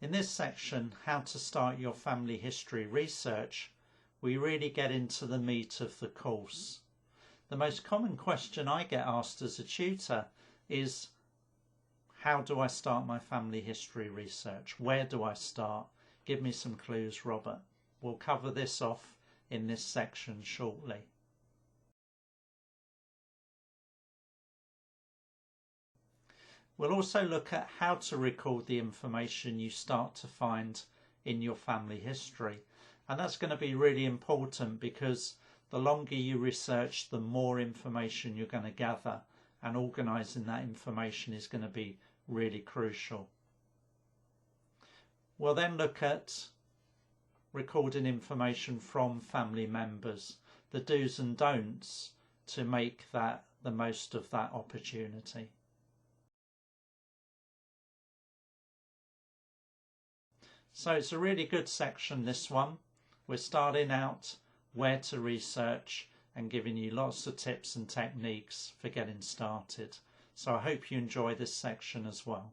In this section, how to start your family history research, we really get into the meat of the course. The most common question I get asked as a tutor is, how do I start my family history research? Where do I start? Give me some clues, Robert. We'll cover this off in this section shortly. We'll also look at how to record the information you start to find in your family history. And that's going to be really important because the longer you research, the more information you're going to gather, and organising that information is going to be really crucial. We'll then look at recording information from family members, the do's and don'ts to make that the most of that opportunity. So it's a really good section, this one. We're starting out where to research and giving you lots of tips and techniques for getting started. So I hope you enjoy this section as well.